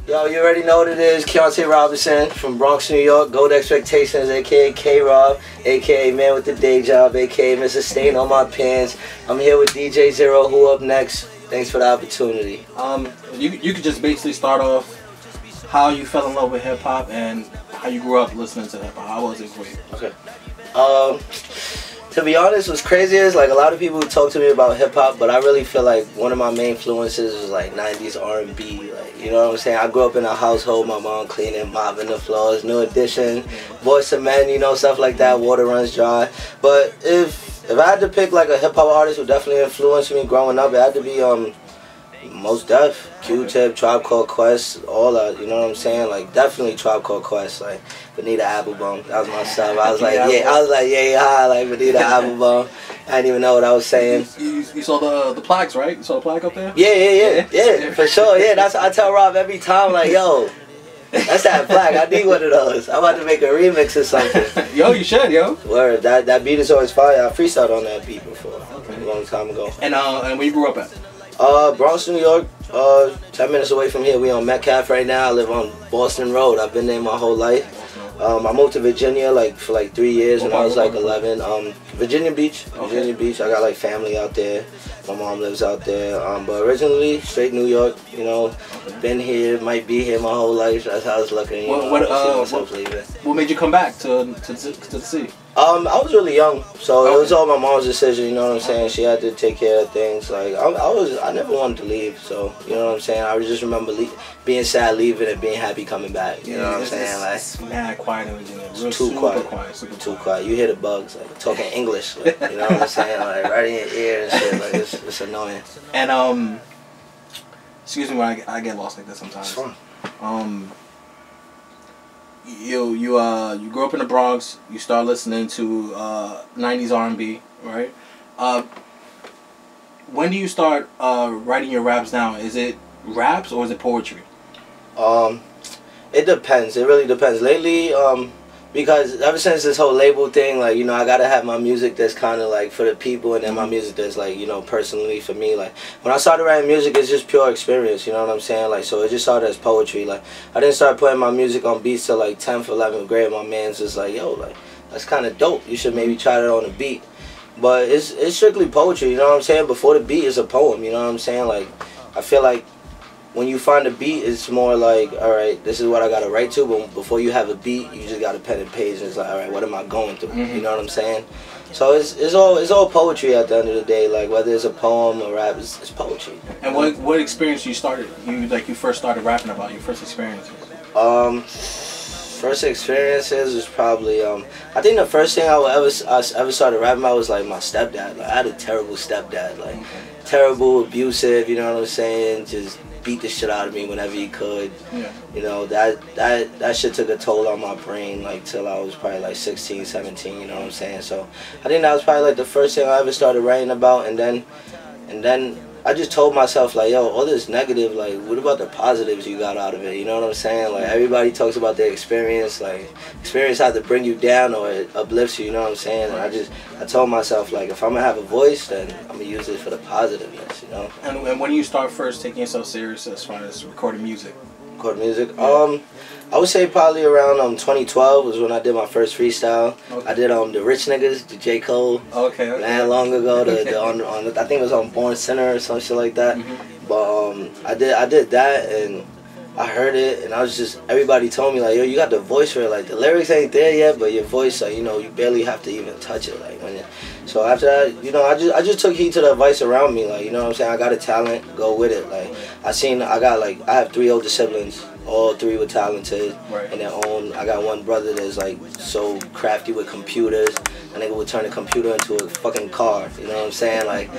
Yo, you already know what it is. Kiante Robinson from Bronx, New York. Gold Expectations, a.k.a. K-Rob, a.k.a. Man with the Day Job, a.k.a. Mr. Stain on My Pants. I'm here with DJ Zero, who up next. Thanks for the opportunity. You could just basically start off how you fell in love with hip-hop and how you grew up listening to hip-hop. How was it for you? Okay. To be honest, what's crazy is like a lot of people talk to me about hip hop, but I really feel like one of my main influences was like 90s R&B. Like, you know what I'm saying? I grew up in a household, my mom cleaning, mopping the floors, New Edition, Boyz II Men, you know, stuff like that. Water Runs Dry. But if I had to pick like a hip hop artist who definitely influenced me growing up, it had to be Most Def, Q-Tip, Tribe Called Quest, all that, you know what I'm saying? Like, definitely Tribe Called Quest, like, Bonita Applebum, that was my stuff. I was like, like, Bonita Applebum. I didn't even know what I was saying. You saw the plaques, right? You saw the plaque up there? Yeah, for sure, yeah. That's I tell Rob every time, like, yo, that's that plaque, I need one of those. I'm about to make a remix or something. Yo, you should, yo. Word, that beat is always fire. I freestyled on that beat before, a long time ago. And where you grew up at? Bronx, New York, 10 minutes away from here. We on Metcalf right now. I live on Boston Road. I've been there my whole life. I moved to Virginia for 3 years when I was like 11. Virginia Beach. Virginia Beach. I got like family out there. My mom lives out there. But originally, straight New York, you know. Been here, might be here my whole life. That's how I was looking. What made you come back to the city? I was really young, so it was all my mom's decision, you know what I'm saying? She had to take care of things. Like, I never wanted to leave, so, you know what I'm saying? I just remember being sad leaving and being happy coming back, you know what I'm saying? Like, it's mad quiet in Virginia. Too quiet. Too quiet. You hear the bugs, like, talking English, like, you know what I'm saying? Like, right in your ear and shit, like, it's annoying. And, excuse me when I get lost like this sometimes. It's fun. You grew up in the Bronx. You start listening to 90s R&B, right? When do you start writing your raps down? Is it raps or is it poetry? It depends. It really depends. Lately, because ever since this whole label thing, like, you know, I gotta have my music that's kind of like for the people, and then my music that's like, you know, personally for me. Like, when I started writing music, it's just pure experience, you know what I'm saying? Like, so it just started as poetry. Like, I didn't start putting my music on beats till like 10th, 11th grade. My man's just like, yo, like, that's kind of dope. You should maybe try that on a beat. But it's strictly poetry, you know what I'm saying? Before the beat is a poem, you know what I'm saying? Like, I feel like when you find a beat, it's more like, all right, this is what I gotta write to. But before you have a beat, you just got a pen and page, and it's like, all right, what am I going through? You know what I'm saying? So it's all poetry at the end of the day. Like, whether it's a poem or rap, it's poetry. And what experience you first started rapping about? Your first experiences? First experiences was probably I think the first thing I ever started rapping about was like my stepdad. Like, I had a terrible stepdad, like terrible, abusive. You know what I'm saying? Just beat the shit out of me whenever he could. Yeah. You know, that shit took a toll on my brain, like, till I was probably like 16, 17, you know what I'm saying? So I think that was probably like the first thing I ever started writing about, and then I just told myself, like, yo, all this negative, like, what about the positives you got out of it? You know what I'm saying? Like, everybody talks about their experience, like, experience either bring you down or it uplifts you, you know what I'm saying? And I told myself, like, if I'm gonna have a voice, then I'm gonna use it for the positiveness, you know? And when do you start first taking yourself serious as far as recording music? Recording music? Yeah. I would say probably around 2012 was when I did my first freestyle. Okay. I did the Rich Niggas, the J. Cole. Okay. Man, long ago. I think it was on Born Center or some shit like that. But I did that, and I heard it, and I was just, everybody told me, like, yo, you got the voice for it. Like, the lyrics ain't there yet, but your voice, like, you know, you barely have to even touch it. Like, so after that, you know, I just took heed to the advice around me. Like, you know what I'm saying? I got a talent, go with it. Like, I have 3 older siblings. All 3 were talented in their own. I got one brother that's like so crafty with computers. A nigga would turn a computer into a fucking car. You know what I'm saying? Like,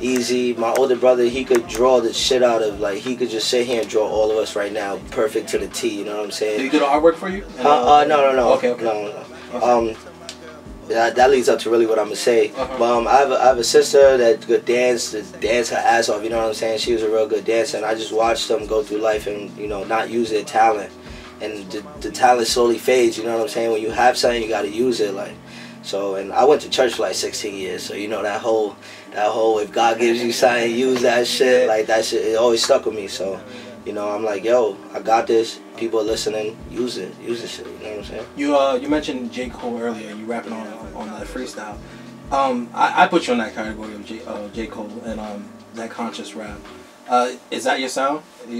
easy. My older brother, he could draw the shit out of, like, he could just sit here and draw all of us right now, perfect to the T. You know what I'm saying? Did he do the artwork for you? No. Okay. No. That leads up to really what I'm gonna say. But I have a sister that could dance her ass off. You know what I'm saying? She was a real good dancer, and I just watched them go through life and, you know, not use their talent, and the talent slowly fades. You know what I'm saying? When you have something, you gotta use it. Like, so, and I went to church for like 16 years, so you know that whole if God gives you something, use that shit. Like, that shit, it always stuck with me. So You know, I'm like, yo, I got this. People are listening. Use it shit. You know what I'm saying? You mentioned J. Cole earlier. You rapping on that freestyle. I put you in that category of J. Cole and that conscious rap. Is that your sound? If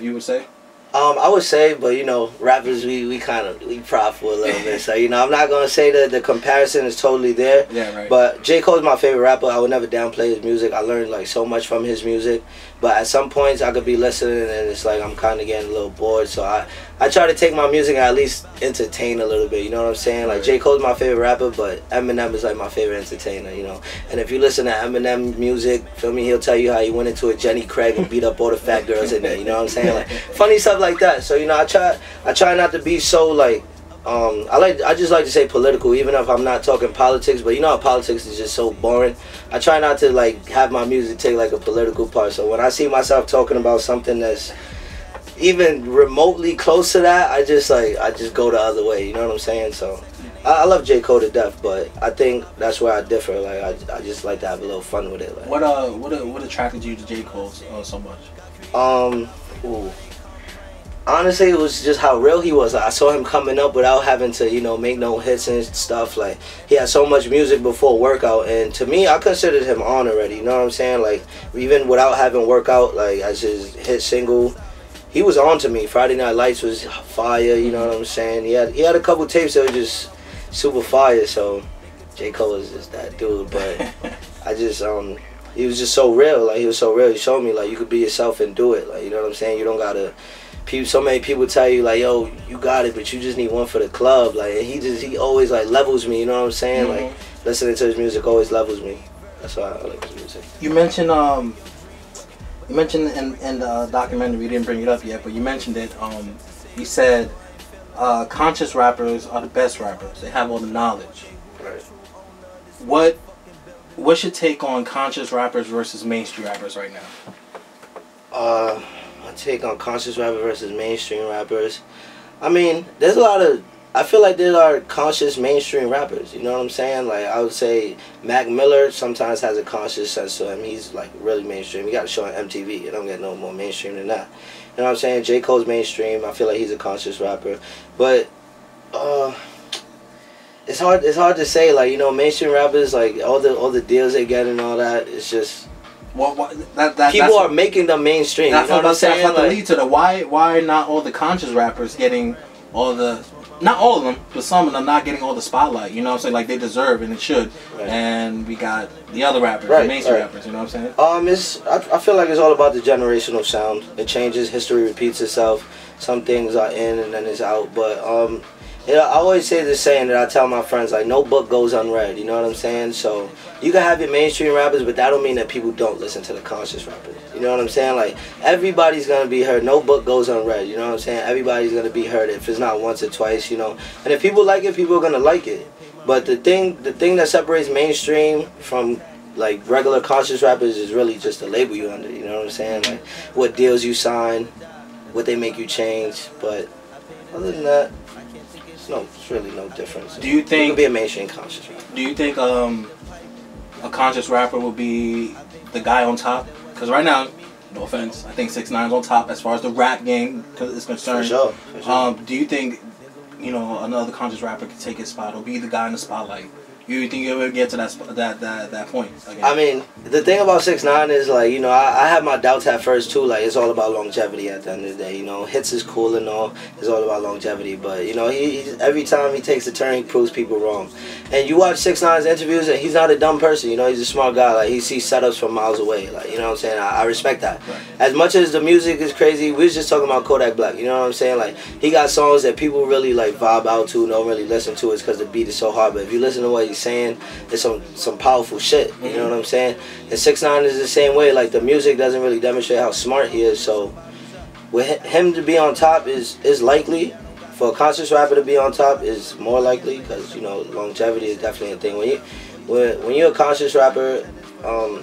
you would say? I would say, but you know, rappers we prideful a little bit. So you know, I'm not gonna say that the comparison is totally there. Yeah, right. But J. Cole's my favorite rapper. I would never downplay his music. I learned like so much from his music. But at some points, I could be listening and it's like I'm kind of getting a little bored. So I try to take my music and at least entertain a little bit. You know what I'm saying? Like J. Cole's my favorite rapper, but Eminem is like my favorite entertainer. You know. And if you listen to Eminem music, feel me, he'll tell you how he went into a Jenny Craig and beat up all the fat girls in there. You know what I'm saying? Like funny stuff like that. So you know, I try not to be so like I just like to say political, even if I'm not talking politics. But you know how politics is just so boring. I try not to like have my music take like a political part. So when I see myself talking about something that's even remotely close to that, I just go the other way. You know what I'm saying? So I love J. Cole to death, but I think that's where I differ. Like I just like to have a little fun with it. Like, what attracted you to J. Cole so much? Honestly, it was just how real he was. I saw him coming up without having to, you know, make no hits and stuff. Like, he had so much music before workout, and to me, I considered him on already. You know what I'm saying? Like, even without having workout, like as his hit single, he was on to me. Friday Night Lights was fire. You know what I'm saying? He had a couple tapes that were just super fire. So J. Cole is just that dude. But I just he was just so real. Like, he was so real. He showed me like you could be yourself and do it. Like, you know what I'm saying? You don't gotta. So many people tell you like, yo, you got it, but you just need one for the club. Like, and he always like levels me. You know what I'm saying? Like, listening to his music always levels me. That's why I like his music. You mentioned in the documentary, we didn't bring it up yet, but you mentioned it. You said conscious rappers are the best rappers. They have all the knowledge. Right. What's your take on conscious rappers versus mainstream rappers right now? My take on conscious rappers versus mainstream rappers. I mean, I feel like there are conscious mainstream rappers. You know what I'm saying? Like, I would say Mac Miller sometimes has a conscious sense to him. He's like really mainstream. You got to show on MTV. You don't get no more mainstream than that. You know what I'm saying? J. Cole's mainstream. I feel like he's a conscious rapper. But it's hard to say. Like, you know, mainstream rappers, like all the deals they get and all that. It's just. People are making them mainstream. That's you know what I'm saying? That's what lead to the why are not all the conscious rappers getting all the, not all of them, but some of them not getting all the spotlight. You know what I'm saying? Like, they deserve and it should. Right. And we got the other rappers, the mainstream rappers. You know what I'm saying? I feel like it's all about the generational sound. It changes. History repeats itself. Some things are in and then it's out. But I always say this saying that I tell my friends, like, no book goes unread. You know what I'm saying? So you can have your mainstream rappers, but that don't mean that people don't listen to the conscious rappers. You know what I'm saying? Like, everybody's gonna be heard. No book goes unread. You know what I'm saying? Everybody's gonna be heard if it's not once or twice. You know, and if people like it, people are gonna like it. But the thing that separates mainstream from like regular conscious rappers is really just the label you under. You know what I'm saying? Like, what deals you sign, what they make you change. But other than that. It's really no difference. Do you think you could be a mainstream conscious rapper? Do you think a conscious rapper will be the guy on top? Because right now, no offense, I think 6ix9ine's on top as far as the rap game is concerned. For sure. Do you think, you know, another conscious rapper could take his spot or be the guy in the spotlight? You think you'll ever get to that point again? I mean, the thing about 6ix9ine is, like, you know, I have my doubts at first too. Like, it's all about longevity at the end of the day. You know, hits is cool and all. It's all about longevity. But you know, he every time he takes a turn, he proves people wrong. And you watch 6ix9ine's interviews, and he's not a dumb person. You know, he's a smart guy. Like, he sees setups from miles away. Like, you know what I'm saying? I respect that. Right. As much as the music is crazy, we was just talking about Kodak Black. You know what I'm saying? Like, he got songs that people really like vibe out to, don't really listen to. It's because the beat is so hard. But if you listen to what he's saying, it's some powerful shit. You know what I'm saying? And 6ix9ine is the same way. Like, the music doesn't really demonstrate how smart he is. So with him to be on top is likely. For a conscious rapper to be on top is more likely, because, you know, longevity is definitely a thing. When you're a conscious rapper, I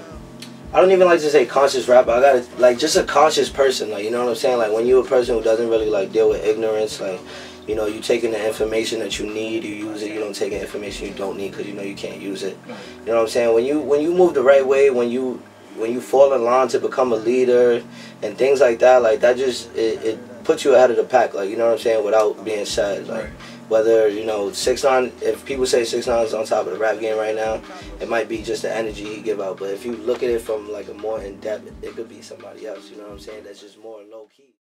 don't even like to say conscious rapper. I gotta, like, just a conscious person. Like, you know what I'm saying? Like, when you're a person who doesn't really like deal with ignorance, like, you know, you taking the information that you need, you use it. You don't take the information you don't need because you know you can't use it. You know what I'm saying? When you move the right way, when you when you fall in line to become a leader and things like that just it puts you ahead of the pack, like, you know what I'm saying, without being said. Like, whether, you know, 6ix9ine, if people say 6ix9ine is on top of the rap game right now, it might be just the energy he give out. But if you look at it from like a more in depth, it could be somebody else. You know what I'm saying? That's just more low key.